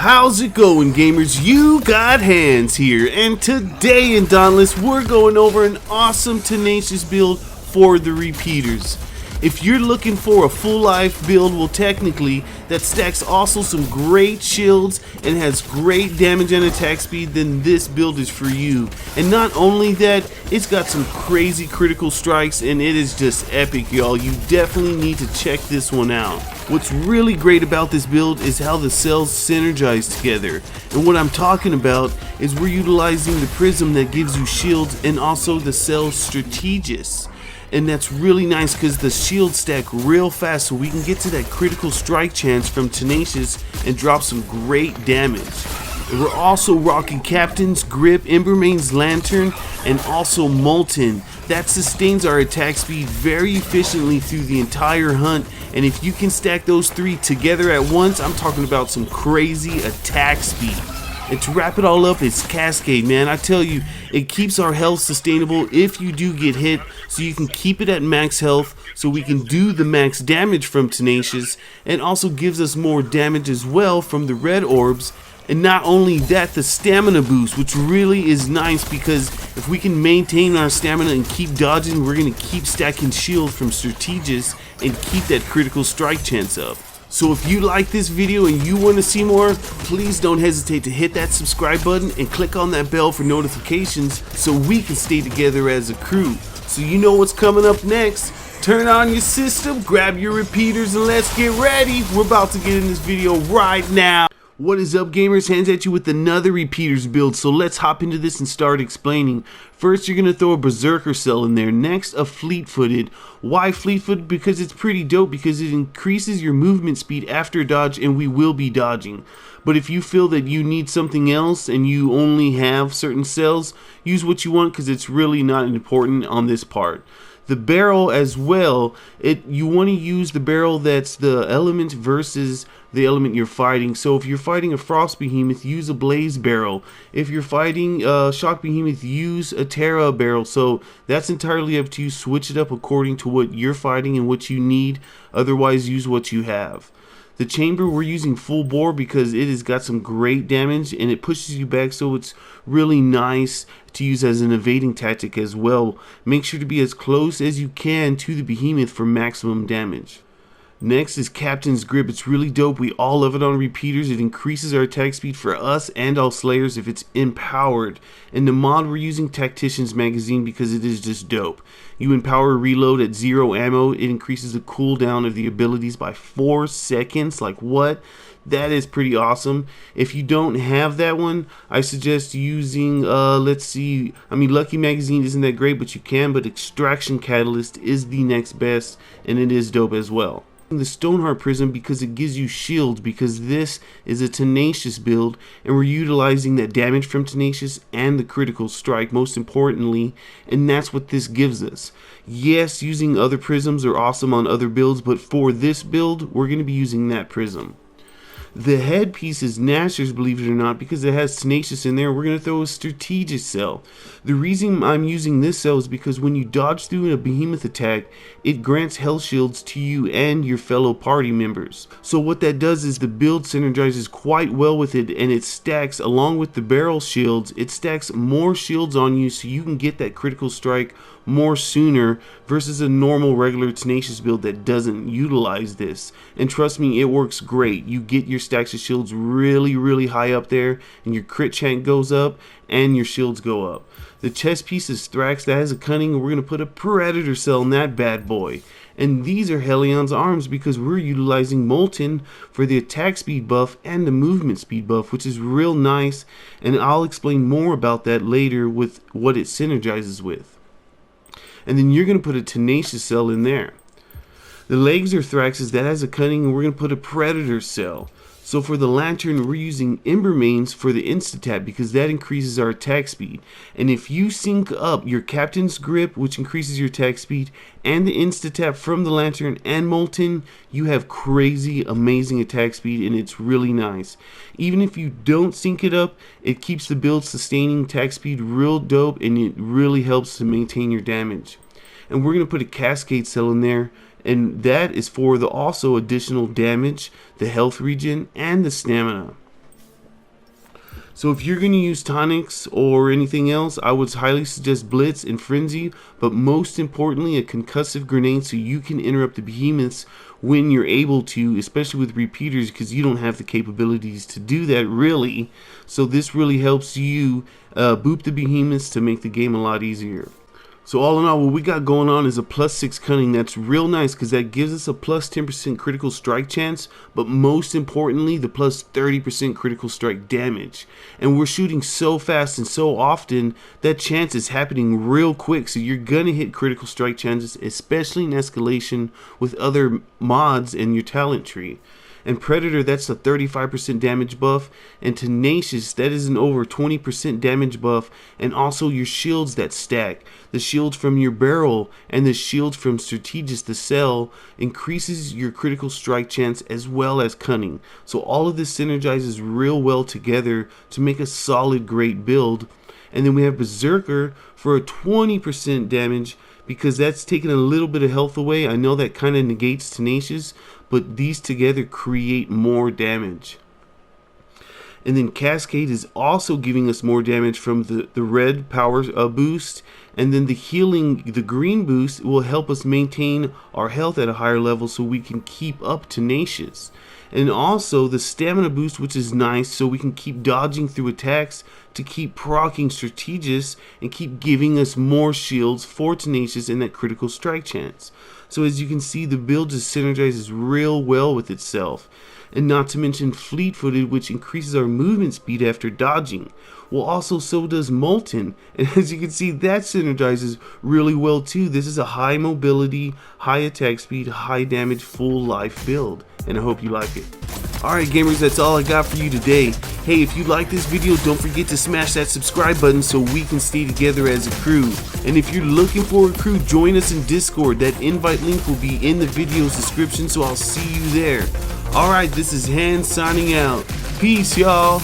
How's it going, gamers? You got hands here, and today in Dauntless we're going over an awesome Tenacious build for the repeaters. If you're looking for a full life build, well, technically that stacks also some great shields and has great damage and attack speed, then this build is for you. And not only that, it's got some crazy critical strikes and it is just epic, y'all. You definitely need to check this one out. What's really great about this build is how the cells synergize together. And what I'm talking about is we're utilizing the prism that gives you shields and also the cell Tenacious. And that's really nice because the shields stack real fast, so we can get to that critical strike chance from Tenacious and drop some great damage. And we're also rocking Captain's Grip, Embermane's Lantern, and also Molten. That sustains our attack speed very efficiently through the entire hunt, and if you can stack those three together at once, I'm talking about some crazy attack speed. And to wrap it all up, it's Cascade, man. I tell you, it keeps our health sustainable if you do get hit, so you can keep it at max health so we can do the max damage from Tenacious, and also gives us more damage as well from the red orbs. And not only that, the stamina boost, which really is nice because if we can maintain our stamina and keep dodging, we're going to keep stacking shield from Tenacious and keep that critical strike chance up. So if you like this video and you want to see more, please don't hesitate to hit that subscribe button and click on that bell for notifications so we can stay together as a crew. So you know what's coming up next. Turn on your system, grab your repeaters, and let's get ready. We're about to get in this video right now. What is up, gamers? Hands at you with another repeaters build, so let's hop into this and start explaining. First, you're going to throw a berserker cell in there. Next, a fleet-footed. Why fleet-footed? Because it's pretty dope, because it increases your movement speed after dodge, and we will be dodging. But if you feel that you need something else and you only have certain cells, use what you want because it's really not important on this part. The barrel as well, you want to use the barrel that's the element versus the element you're fighting. So if you're fighting a frost behemoth, use a blaze barrel. If you're fighting shock behemoth, use a terra barrel. So that's entirely up to you. Switch it up according to what you're fighting and what you need. Otherwise, use what you have. The chamber, we're using full bore because it has got some great damage and it pushes you back, so it's really nice to use as an evading tactic as well. Make sure to be as close as you can to the behemoth for maximum damage. Next is Captain's Grip. It's really dope. We all love it on repeaters. It increases our attack speed for us and all slayers if it's empowered. In the mod, we're using Tactician's Magazine because it is just dope. You empower reload at 0 ammo. It increases the cooldown of the abilities by 4 seconds. Like what? That is pretty awesome. If you don't have that one, I suggest using, Lucky Magazine isn't that great, but you can. But Extraction Catalyst is the next best, and it is dope as well. The Stoneheart Prism because it gives you shields, because this is a Tenacious build and we're utilizing that damage from Tenacious and the critical strike most importantly, and that's what this gives us. Yes, using other prisms are awesome on other builds, but for this build we're going to be using that prism. The headpiece is Nashor's, believe it or not, because it has Tenacious in there. We're going to throw a Tenacious cell. The reason I'm using this cell is because when you dodge through a behemoth attack, it grants health shields to you and your fellow party members. So what that does is the build synergizes quite well with it, and it stacks, along with the barrel shields, it stacks more shields on you so you can get that critical strike more sooner versus a normal regular Tenacious build that doesn't utilize this. And trust me, it works great. You get your stacks of shields really high up there, and your crit chance goes up and your shields go up. The chest piece is Thrax. That has a cunning, and we're going to put a Predator cell in that bad boy. And these are Helion's arms because we're utilizing Molten for the attack speed buff and the movement speed buff, which is real nice, and I'll explain more about that later with what it synergizes with. And then you're going to put a Tenacious cell in there. The legs are Thrax's. That has a cunning, and we're going to put a Predator cell. So for the lantern, we're using Embermane's for the insta-tap because that increases our attack speed. And if you sync up your Captain's Grip, which increases your attack speed, and the insta-tap from the lantern and Molten, you have crazy, amazing attack speed, and it's really nice. Even if you don't sync it up, it keeps the build sustaining attack speed real dope, and it really helps to maintain your damage. And we're going to put a Cascade cell in there, and that is for the also additional damage, the health regen, and the stamina. So if you're going to use tonics or anything else, I would highly suggest Blitz and Frenzy, but most importantly a concussive grenade so you can interrupt the behemoths when you're able to, especially with repeaters, because you don't have the capabilities to do that really. So this really helps you boop the behemoths to make the game a lot easier. So all in all, what we got going on is a +6 cunning. That's real nice because that gives us a +10% critical strike chance, but most importantly, the +30% critical strike damage. And we're shooting so fast and so often, that chance is happening real quick, so you're gonna hit critical strike chances, especially in escalation with other mods in your talent tree. And Predator, that's a 35% damage buff, and Tenacious, that is an over 20% damage buff, and also your shields that stack. The shields from your barrel and the shields from Tenacious, the cell, increases your critical strike chance as well as cunning. So all of this synergizes real well together to make a solid, great build. And then we have Berserker for a 20% damage, because that's taking a little bit of health away. I know that kind of negates Tenacious, but these together create more damage. And then Cascade is also giving us more damage from the red power boost, and then the healing, the green boost, will help us maintain our health at a higher level so we can keep up Tenacious. And also the stamina boost, which is nice, so we can keep dodging through attacks to keep proccing Tenacious and keep giving us more shields for Tenacious and that critical strike chance. So as you can see, the build just synergizes real well with itself. And not to mention fleet-footed, which increases our movement speed after dodging. Well, also so does Molten, and as you can see, that synergizes really well too. This is a high mobility, high attack speed, high damage, full life build, and I hope you like it. Alright gamers, that's all I got for you today. Hey, if you like this video, don't forget to smash that subscribe button so we can stay together as a crew. And if you're looking for a crew, join us in Discord. That invite link will be in the video's description, so I'll see you there. Alright, this is Hans signing out. Peace, y'all.